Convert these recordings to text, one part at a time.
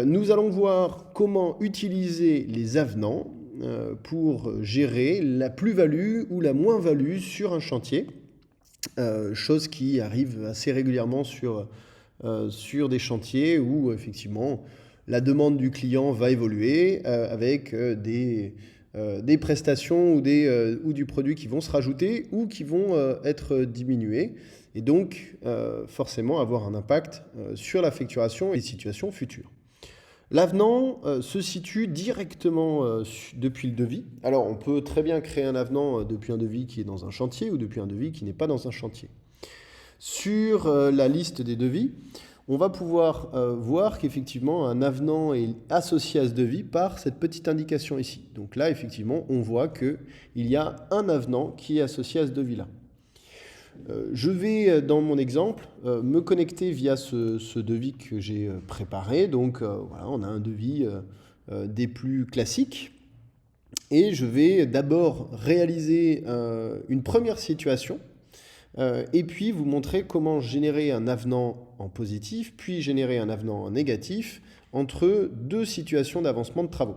Nous allons voir comment utiliser les avenants pour gérer la plus-value ou la moins-value sur un chantier, chose qui arrive assez régulièrement sur des chantiers où effectivement la demande du client va évoluer avec des prestations ou du produit qui vont se rajouter ou qui vont être diminués et donc forcément avoir un impact sur la facturation et les situations futures. L'avenant se situe directement depuis le devis. Alors, on peut très bien créer un avenant depuis un devis qui est dans un chantier ou depuis un devis qui n'est pas dans un chantier. Sur la liste des devis, on va pouvoir voir qu'effectivement, un avenant est associé à ce devis par cette petite indication ici. Donc là, effectivement, on voit qu'il y a un avenant qui est associé à ce devis-là. Je vais, dans mon exemple, me connecter via ce devis que j'ai préparé. Donc, voilà, on a un devis des plus classiques. Et je vais d'abord réaliser une première situation et puis vous montrer comment générer un avenant en positif, puis générer un avenant en négatif entre deux situations d'avancement de travaux.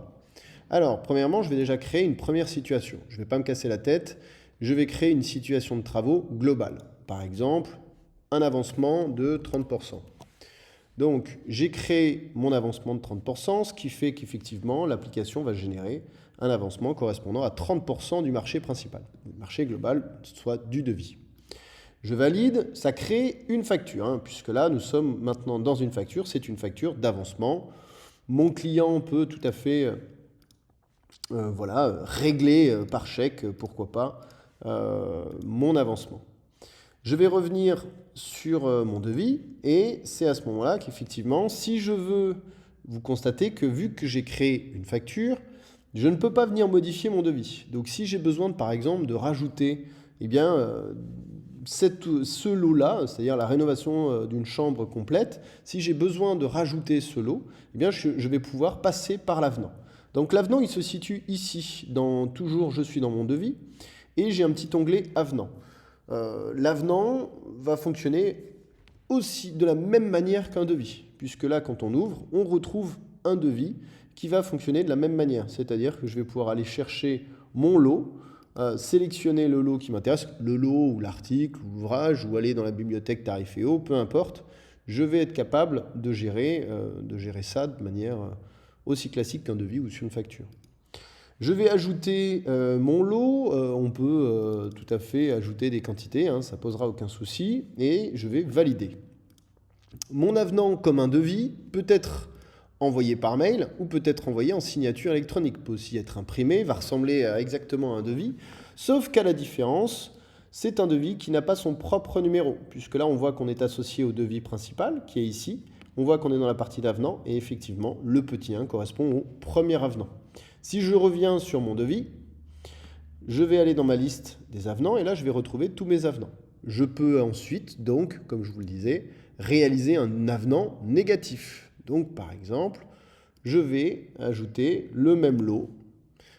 Alors, premièrement, je vais déjà créer une première situation. Je ne vais pas me casser la tête. Je vais créer une situation de travaux globale. Par exemple, un avancement de 30%. Donc, j'ai créé mon avancement de 30%, ce qui fait qu'effectivement, l'application va générer un avancement correspondant à 30% du marché principal, du marché global, soit du devis. Je valide, ça crée une facture, puisque là, nous sommes maintenant dans une facture, c'est une facture d'avancement. Mon client peut tout à fait régler par chèque, pourquoi pas, mon avancement. Je vais revenir sur mon devis et c'est à ce moment-là qu'effectivement, si je veux, vous constatez que vu que j'ai créé une facture, je ne peux pas venir modifier mon devis. Donc si j'ai besoin, par exemple, de rajouter ce lot-là, c'est-à-dire la rénovation d'une chambre complète, si j'ai besoin de rajouter ce lot, je vais pouvoir passer par l'avenant. Donc l'avenant, il se situe ici, toujours je suis dans mon devis, et j'ai un petit onglet avenant. L'avenant va fonctionner aussi de la même manière qu'un devis, puisque là, quand on ouvre, on retrouve un devis qui va fonctionner de la même manière. C'est-à-dire que je vais pouvoir aller chercher mon lot, sélectionner le lot qui m'intéresse, le lot ou l'article, ou l'ouvrage, ou aller dans la bibliothèque Tariféo, peu importe. Je vais être capable de gérer ça de manière aussi classique qu'un devis ou sur une facture. Je vais ajouter mon lot, on peut tout à fait ajouter des quantités, ça ne posera aucun souci, et je vais valider. Mon avenant comme un devis peut être envoyé par mail ou peut être envoyé en signature électronique, peut aussi être imprimé, va ressembler exactement à un devis, sauf qu'à la différence, c'est un devis qui n'a pas son propre numéro, puisque là on voit qu'on est associé au devis principal, qui est ici, on voit qu'on est dans la partie d'avenant, et effectivement, le petit 1 correspond au premier avenant. Si je reviens sur mon devis, je vais aller dans ma liste des avenants et là, je vais retrouver tous mes avenants. Je peux ensuite, donc, comme je vous le disais, réaliser un avenant négatif. Donc, par exemple, je vais ajouter le même lot,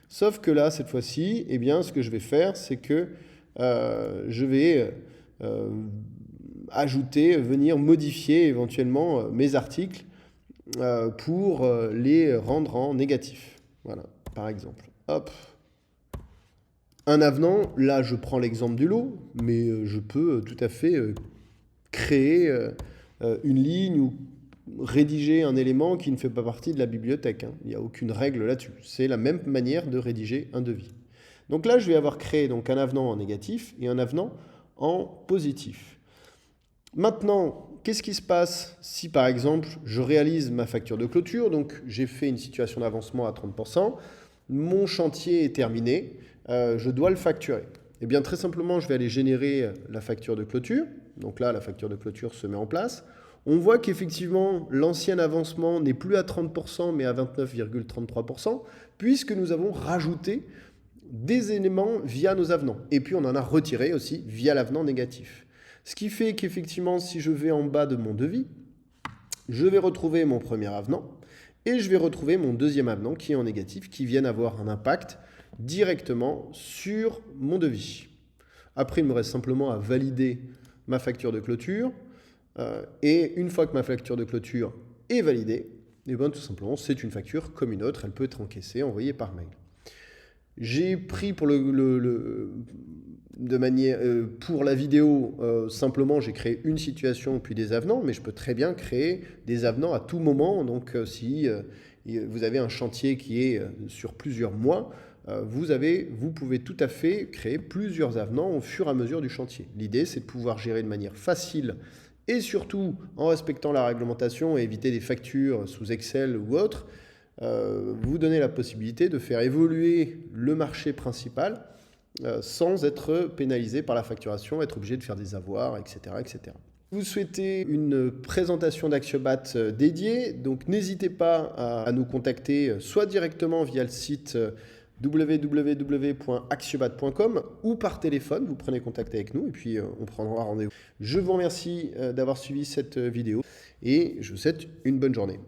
sauf que là, cette fois-ci, ce que je vais faire, c'est que je vais venir modifier éventuellement mes articles pour les rendre en négatif. Voilà, par exemple. Hop. Un avenant, là je prends l'exemple du lot, mais je peux tout à fait créer une ligne ou rédiger un élément qui ne fait pas partie de la bibliothèque. Il n'y a aucune règle là-dessus. C'est la même manière de rédiger un devis. Donc là, je vais avoir créé donc, un avenant en négatif et un avenant en positif. Maintenant, qu'est-ce qui se passe si par exemple je réalise ma facture de clôture, donc j'ai fait une situation d'avancement à 30%, mon chantier est terminé, je dois le facturer. Eh bien très simplement, je vais aller générer la facture de clôture, donc là la facture de clôture se met en place. On voit qu'effectivement l'ancien avancement n'est plus à 30% mais à 29,33%, puisque nous avons rajouté des éléments via nos avenants. Et puis on en a retiré aussi via l'avenant négatif. Ce qui fait qu'effectivement, si je vais en bas de mon devis, je vais retrouver mon premier avenant et je vais retrouver mon deuxième avenant qui est en négatif, qui viennent avoir un impact directement sur mon devis. Après, il me reste simplement à valider ma facture de clôture et une fois que ma facture de clôture est validée, Et bien tout simplement, c'est une facture comme une autre, elle peut être encaissée, envoyée par mail. J'ai pris pour de manière, pour la vidéo, simplement j'ai créé une situation puis des avenants, mais je peux très bien créer des avenants à tout moment. Donc si vous avez un chantier qui est sur plusieurs mois, vous pouvez tout à fait créer plusieurs avenants au fur et à mesure du chantier. L'idée, c'est de pouvoir gérer de manière facile et surtout en respectant la réglementation et éviter des factures sous Excel ou autre, vous donner la possibilité de faire évoluer le marché principal sans être pénalisé par la facturation, être obligé de faire des avoirs, etc., etc. Vous souhaitez une présentation d'Axiobat dédiée, donc n'hésitez pas à nous contacter soit directement via le site www.axiobat.com ou par téléphone, vous prenez contact avec nous et puis on prendra rendez-vous. Je vous remercie d'avoir suivi cette vidéo et je vous souhaite une bonne journée.